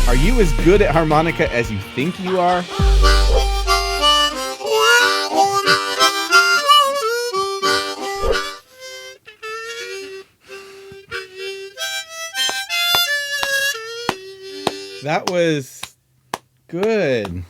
Are you as good at harmonica as you think you are? That was good.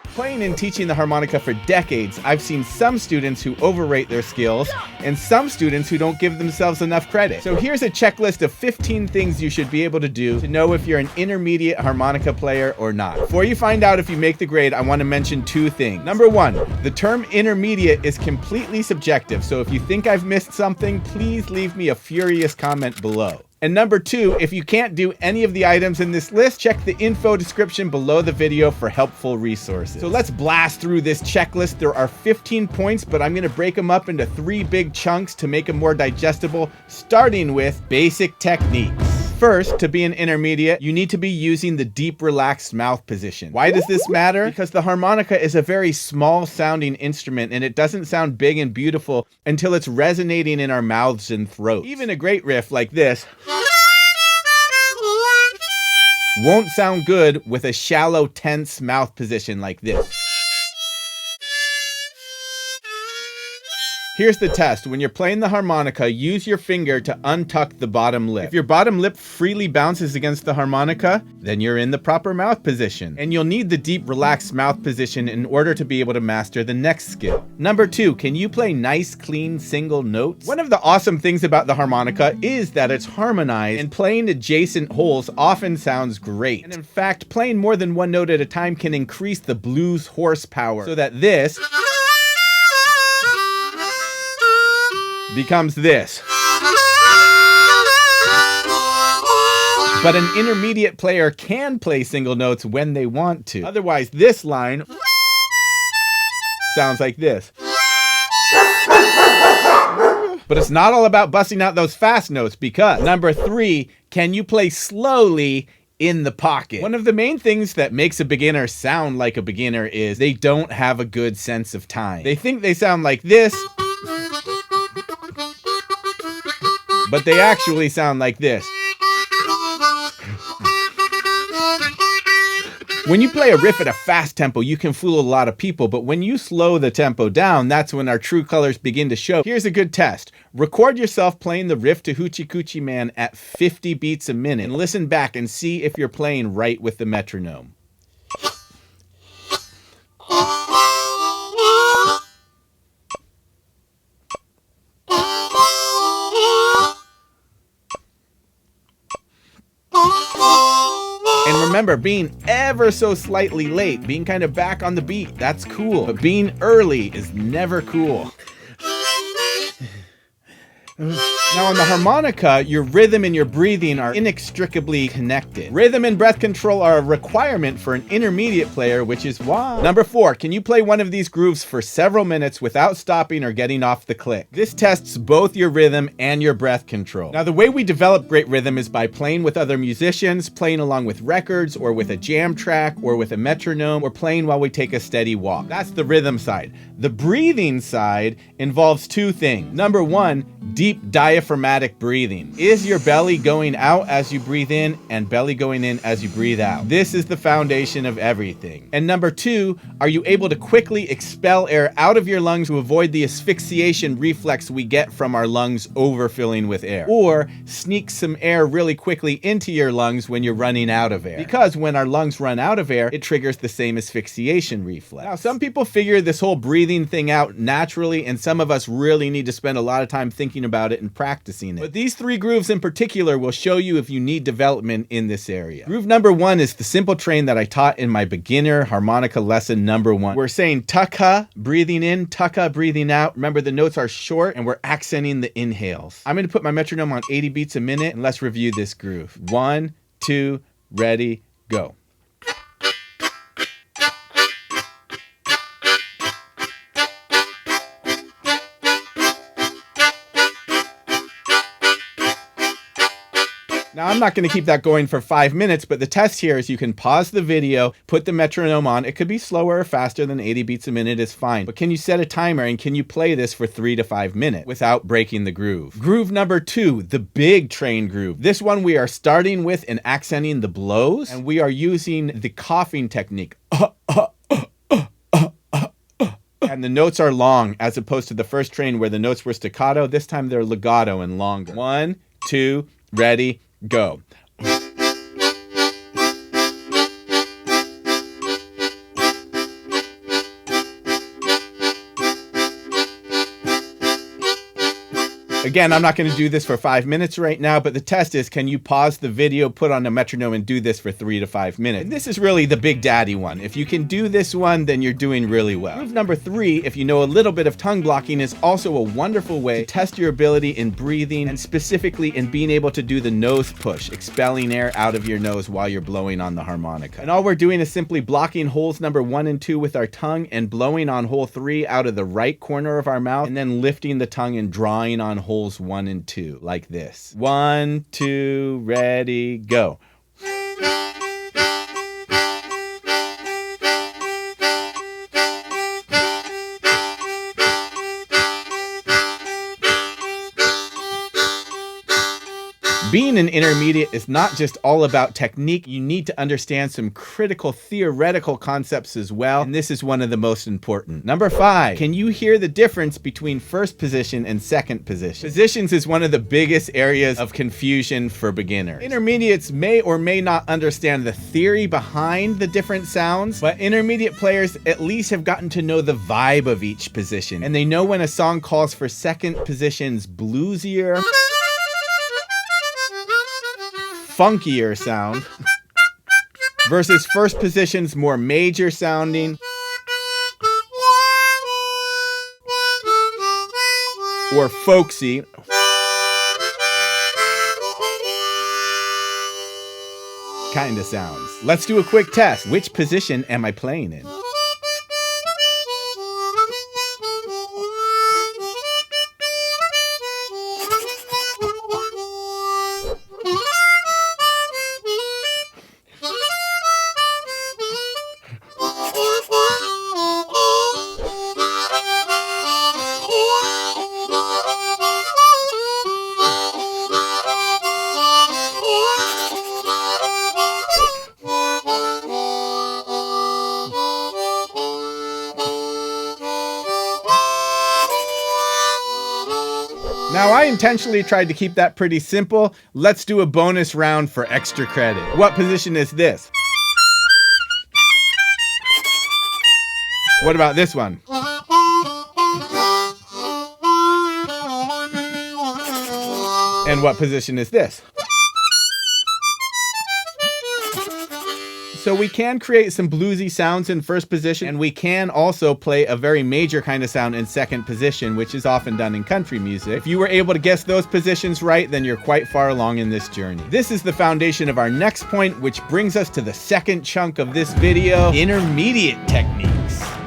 Playing and teaching the harmonica for decades, I've seen some students who overrate their skills and some students who don't give themselves enough credit. So here's a checklist of 15 things you should be able to do to know if you're an intermediate harmonica player or not. Before you find out if you make the grade, I want to mention two things. Number one, the term intermediate is completely subjective, so if you think I've missed something, please leave me a furious comment below. And number two, if you can't do any of the items in this list, check the info description below the video for helpful resources. So let's blast through this checklist. There are 15 points, but I'm gonna break them up into 3 big chunks to make them more digestible, starting with basic techniques. First, to be an intermediate, you need to be using the deep, relaxed mouth position. Why does this matter? Because the harmonica is a very small sounding instrument and it doesn't sound big and beautiful until it's resonating in our mouths and throats. Even a great riff like this won't sound good with a shallow, tense mouth position like this. Here's the test. When you're playing the harmonica, use your finger to untuck the bottom lip. If your bottom lip freely bounces against the harmonica, then you're in the proper mouth position. And you'll need the deep, relaxed mouth position in order to be able to master the next skill. Number 2, can you play nice, clean, single notes? One of the awesome things about the harmonica is that it's harmonized, and playing adjacent holes often sounds great. And in fact, playing more than one note at a time can increase the blues horsepower so that this becomes this. But an intermediate player can play single notes when they want to. Otherwise, this line sounds like this. But it's not all about busting out those fast notes, because number 3, can you play slowly in the pocket? One of the main things that makes a beginner sound like a beginner is they don't have a good sense of time. They think they sound like this, but they actually sound like this. When you play a riff at a fast tempo, you can fool a lot of people, but when you slow the tempo down, that's when our true colors begin to show. Here's a good test. Record yourself playing the riff to Hoochie Coochie Man at 50 beats a minute and listen back and see if you're playing right with the metronome. And remember, being ever so slightly late, being kind of back on the beat, that's cool. But being early is never cool. Now on the harmonica, your rhythm and your breathing are inextricably connected. Rhythm and breath control are a requirement for an intermediate player, which is why. Number 4, can you play one of these grooves for several minutes without stopping or getting off the click? This tests both your rhythm and your breath control. Now the way we develop great rhythm is by playing with other musicians, playing along with records, or with a jam track, or with a metronome, or playing while we take a steady walk. That's the rhythm side. The breathing side involves 2 things. Number 1, deep diaphragmatic breathing. Is your belly going out as you breathe in and belly going in as you breathe out? This is the foundation of everything. And number 2, are you able to quickly expel air out of your lungs to avoid the asphyxiation reflex we get from our lungs overfilling with air? Or sneak some air really quickly into your lungs when you're running out of air? Because when our lungs run out of air, it triggers the same asphyxiation reflex. Now, some people figure this whole breathing thing out naturally, and some of us really need to spend a lot of time thinking about it and practicing it. But these 3 grooves in particular will show you if you need development in this area. Groove number 1 is the simple train that I taught in my beginner harmonica lesson number 1. We're saying tucka, breathing in, tucka, breathing out. Remember, the notes are short and we're accenting the inhales. I'm going to put my metronome on 80 beats a minute and let's review this groove. 1, 2, ready, go. Now, I'm not going to keep that going for 5 minutes, but the test here is you can pause the video, put the metronome on. It could be slower or faster than 80 beats a minute is fine. But can you set a timer and can you play this for 3 to 5 minutes without breaking the groove? Groove number 2, the big train groove. This one we are starting with and accenting the blows, and we are using the coughing technique. And the notes are long as opposed to the first train where the notes were staccato. This time they're legato and longer. 1, 2, ready, go. Again, I'm not going to do this for 5 minutes right now, but the test is, can you pause the video, put on a metronome, and do this for 3 to 5 minutes? And this is really the big daddy one. If you can do this one, then you're doing really well. Groove number 3, if you know a little bit of tongue blocking, is also a wonderful way to test your ability in breathing, and specifically in being able to do the nose push, expelling air out of your nose while you're blowing on the harmonica. And all we're doing is simply blocking holes number 1 and 2 with our tongue and blowing on hole 3 out of the right corner of our mouth, and then lifting the tongue and drawing on holes 1 and 2 like this. 1, 2, ready, go. Being an intermediate is not just all about technique. You need to understand some critical theoretical concepts as well, and this is one of the most important. Number 5, can you hear the difference between first position and second position? Positions is one of the biggest areas of confusion for beginners. Intermediates may or may not understand the theory behind the different sounds, but intermediate players at least have gotten to know the vibe of each position, and they know when a song calls for second position's bluesier, funkier sound versus first position's more major sounding or folksy kind of sounds. Let's do a quick test. Which position am I playing in? Now, I intentionally tried to keep that pretty simple. Let's do a bonus round for extra credit. What position is this? What about this one? And what position is this? So we can create some bluesy sounds in first position, and we can also play a very major kind of sound in second position, which is often done in country music. If you were able to guess those positions right, then you're quite far along in this journey. This is the foundation of our next point, which brings us to the second chunk of this video, intermediate techniques.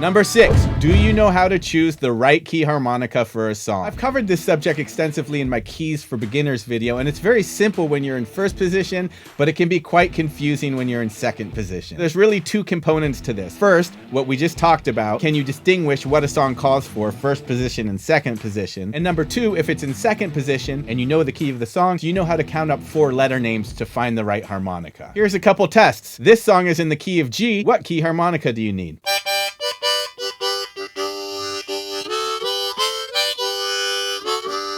Number 6, do you know how to choose the right key harmonica for a song? I've covered this subject extensively in my Keys for Beginners video, and it's very simple when you're in first position, but it can be quite confusing when you're in second position. There's really 2 components to this. First, what we just talked about, can you distinguish what a song calls for, first position and second position? And number 2, if it's in second position and you know the key of the song, do you know how to count up 4 letter names to find the right harmonica? Here's a couple tests. This song is in the key of G. What key harmonica do you need?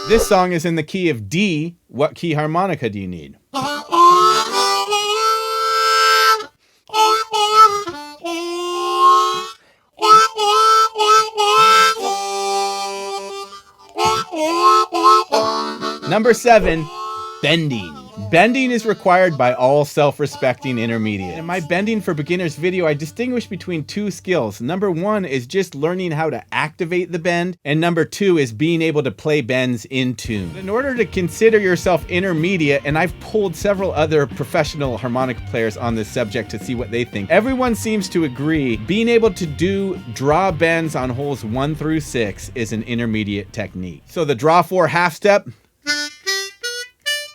This song is in the key of D. What key harmonica do you need? Number 7, bending. Bending is required by all self-respecting intermediates. In my Bending for Beginners video, I distinguish between 2 skills. Number 1 is just learning how to activate the bend, and number 2 is being able to play bends in tune. In order to consider yourself intermediate, and I've pulled several other professional harmonica players on this subject to see what they think, everyone seems to agree being able to draw bends on holes 1 through 6 is an intermediate technique. So the draw 4 half step,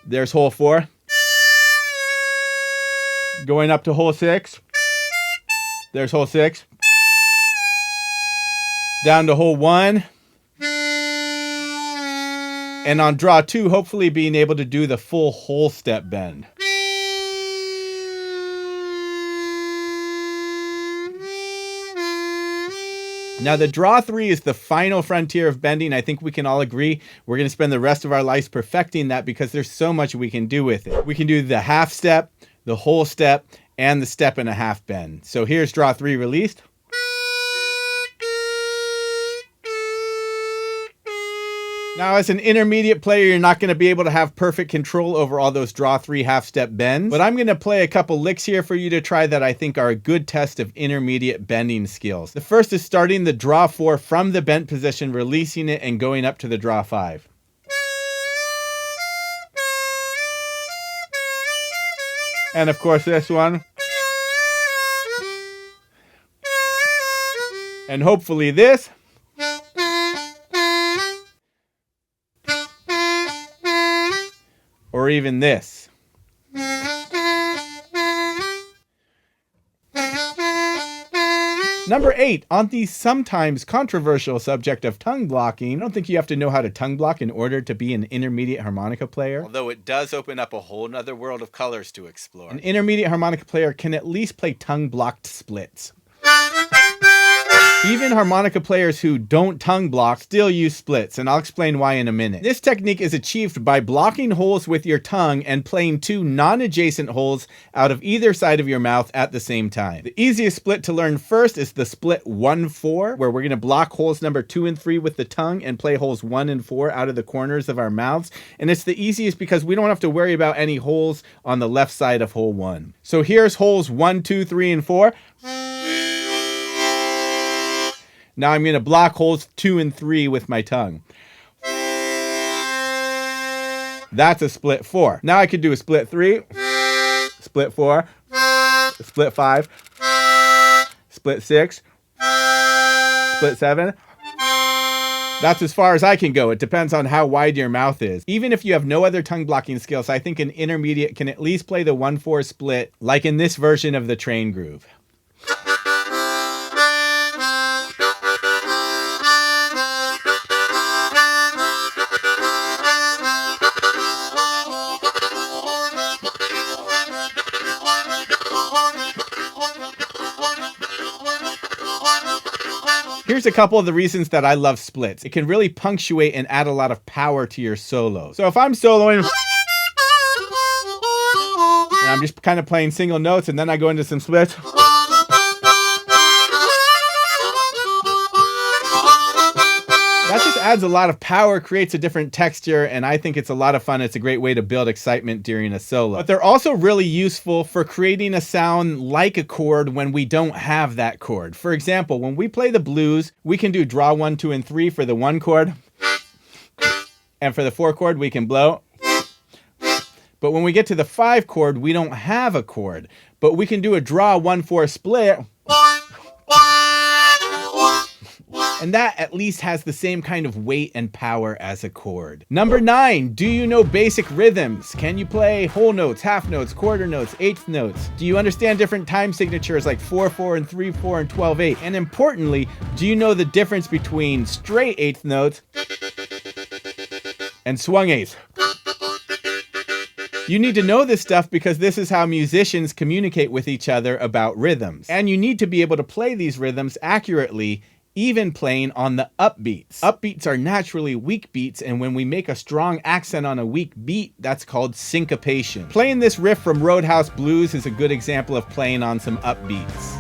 there's hole 4. Going up to hole 6. There's hole 6. Down to hole 1. And on draw 2, hopefully being able to do the full whole step bend. Now the draw 3 is the final frontier of bending. I think we can all agree we're going to spend the rest of our lives perfecting that because there's so much we can do with it. We can do the half step, the whole step, and the step and a half bend. So here's draw 3 released. Now, as an intermediate player, you're not going to be able to have perfect control over all those draw 3 half-step bends, but I'm going to play a couple licks here for you to try that I think are a good test of intermediate bending skills. The first is starting the draw 4 from the bent position, releasing it, and going up to the draw 5. And of course, this one. And hopefully this. Or even this. Number 8, on the sometimes controversial subject of tongue blocking. I don't think you have to know how to tongue block in order to be an intermediate harmonica player. Although it does open up a whole nother world of colors to explore. An intermediate harmonica player can at least play tongue blocked splits. Even harmonica players who don't tongue block still use splits, and I'll explain why in a minute. This technique is achieved by blocking holes with your tongue and playing 2 non-adjacent holes out of either side of your mouth at the same time. The easiest split to learn first is the split 1-4, where we're going to block holes number 2 and 3 with the tongue and play holes 1 and 4 out of the corners of our mouths. And it's the easiest because we don't have to worry about any holes on the left side of hole 1. So here's holes 1, 2, 3, and 4. Now I'm going to block holes 2 and 3 with my tongue. That's a split 4. Now I could do a split 3, split 4, split 5, split 6, split 7. That's as far as I can go. It depends on how wide your mouth is. Even if you have no other tongue blocking skills, I think an intermediate can at least play the 1-4 split, like in this version of the train groove. Here's a couple of the reasons that I love splits. It can really punctuate and add a lot of power to your solo. So if I'm soloing, and I'm just kind of playing single notes and then I go into some splits, that just adds a lot of power, creates a different texture, and I think it's a lot of fun. It's a great way to build excitement during a solo. But they're also really useful for creating a sound like a chord when we don't have that chord. For example, when we play the blues, we can do draw 1, 2, and 3 for the 1 chord. And for the 4 chord, we can blow. But when we get to the 5 chord, we don't have a chord. But we can do a draw 1-4 split. And that at least has the same kind of weight and power as a chord. Number 9, do you know basic rhythms? Can you play whole notes, half notes, quarter notes, eighth notes? Do you understand different time signatures like 4-4 and 3-4 and 12-8? And importantly, do you know the difference between straight eighth notes and swung eighths? You need to know this stuff because this is how musicians communicate with each other about rhythms. And you need to be able to play these rhythms accurately, even playing on the upbeats. Upbeats are naturally weak beats, and when we make a strong accent on a weak beat, that's called syncopation. Playing this riff from Roadhouse Blues is a good example of playing on some upbeats.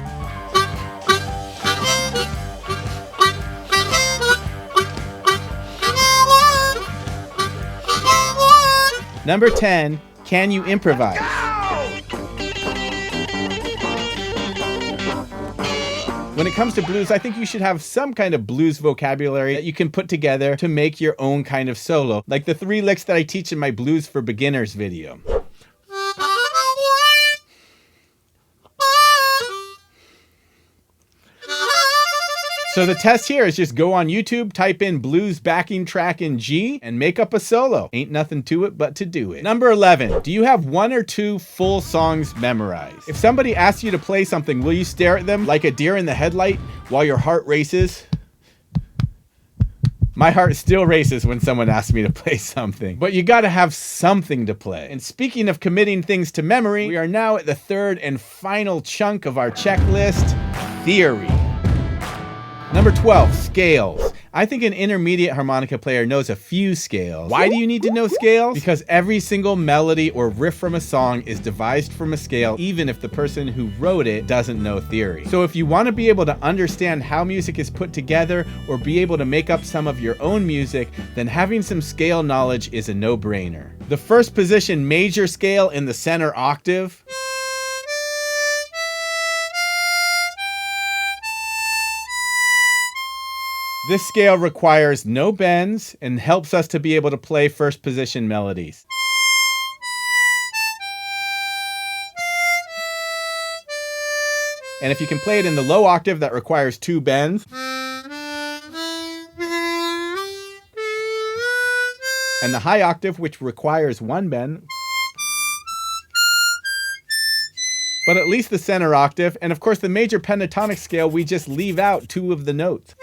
Number 10, can you improvise? When it comes to blues, I think you should have some kind of blues vocabulary that you can put together to make your own kind of solo, like the 3 licks that I teach in my Blues for Beginners video. So the test here is just go on YouTube, type in blues backing track in G, and make up a solo. Ain't nothing to it but to do it. Number 11, do you have 1 or 2 full songs memorized? If somebody asks you to play something, will you stare at them like a deer in the headlight while your heart races? My heart still races when someone asks me to play something. But you gotta have something to play. And speaking of committing things to memory, we are now at the third and final chunk of our checklist, theory. Number 12, scales. I think an intermediate harmonica player knows a few scales. Why do you need to know scales? Because every single melody or riff from a song is devised from a scale, even if the person who wrote it doesn't know theory. So if you want to be able to understand how music is put together or be able to make up some of your own music, then having some scale knowledge is a no-brainer. The first position major scale in the center octave. This scale requires no bends and helps us to be able to play first position melodies. And if you can play it in the low octave, that requires 2 bends. And the high octave, which requires 1 bend. But at least the center octave, and of course the major pentatonic scale, we just leave out 2 of the notes.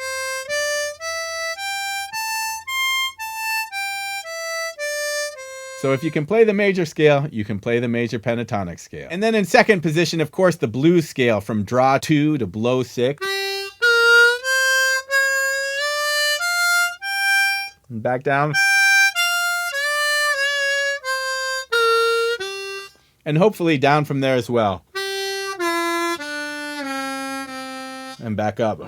So if you can play the major scale, you can play the major pentatonic scale. And then in second position, of course, the blues scale from draw 2 to blow 6. And back down. And hopefully down from there as well. And back up.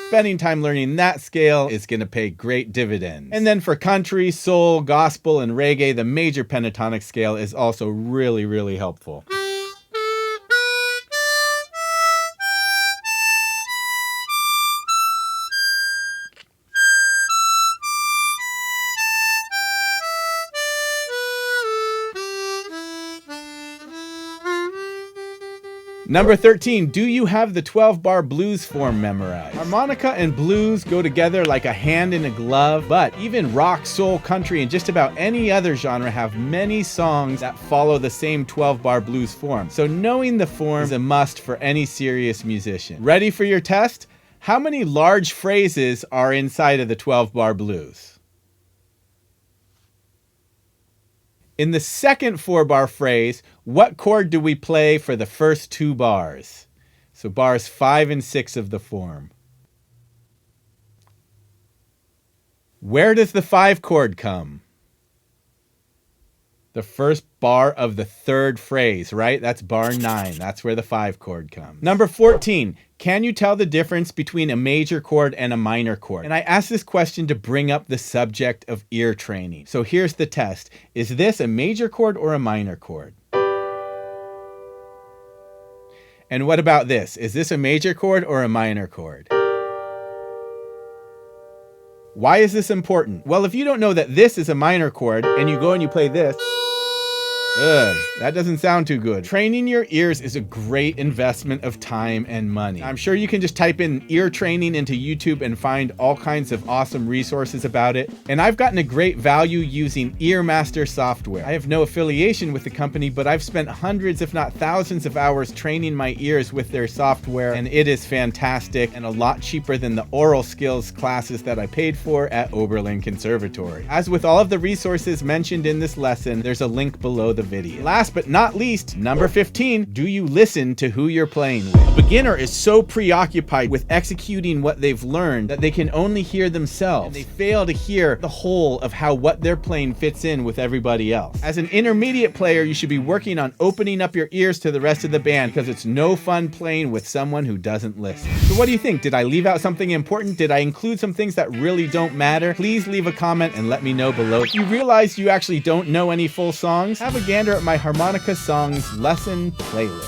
Spending time learning that scale is going to pay great dividends. And then for country, soul, gospel, and reggae, the major pentatonic scale is also really, really helpful. Number 13, do you have the 12-bar blues form memorized? Harmonica and blues go together like a hand in a glove, but even rock, soul, country, and just about any other genre have many songs that follow the same 12-bar blues form. So knowing the form is a must for any serious musician. Ready for your test? How many large phrases are inside of the 12-bar blues? In the second 4-bar phrase, what chord do we play for the first 2 bars? So bars 5 and 6 of the form. Where does the 5 chord come? The first bar of the third phrase, right? That's bar 9. That's where the 5 chord comes. Number 14, can you tell the difference between a major chord and a minor chord? And I asked this question to bring up the subject of ear training. So here's the test. Is this a major chord or a minor chord? And what about this? Is this a major chord or a minor chord? Why is this important? Well, if you don't know that this is a minor chord and you go and you play this, that doesn't sound too good. Training your ears is a great investment of time and money. I'm sure you can just type in ear training into YouTube and find all kinds of awesome resources about it. And I've gotten a great value using Earmaster software. I have no affiliation with the company, but I've spent hundreds, if not thousands of hours training my ears with their software, and it is fantastic and a lot cheaper than the oral skills classes that I paid for at Oberlin Conservatory. As with all of the resources mentioned in this lesson, there's a link below the video. Last but not least, number 15, do you listen to who you're playing with? A beginner is so preoccupied with executing what they've learned that they can only hear themselves, and they fail to hear the whole of how what they're playing fits in with everybody else. As an intermediate player, you should be working on opening up your ears to the rest of the band, because it's no fun playing with someone who doesn't listen. So what do you think? Did I leave out something important? Did I include some things that really don't matter? Please leave a comment and let me know below. If you realize you actually don't know any full songs, have a gander at my Harmonica Songs lesson playlist.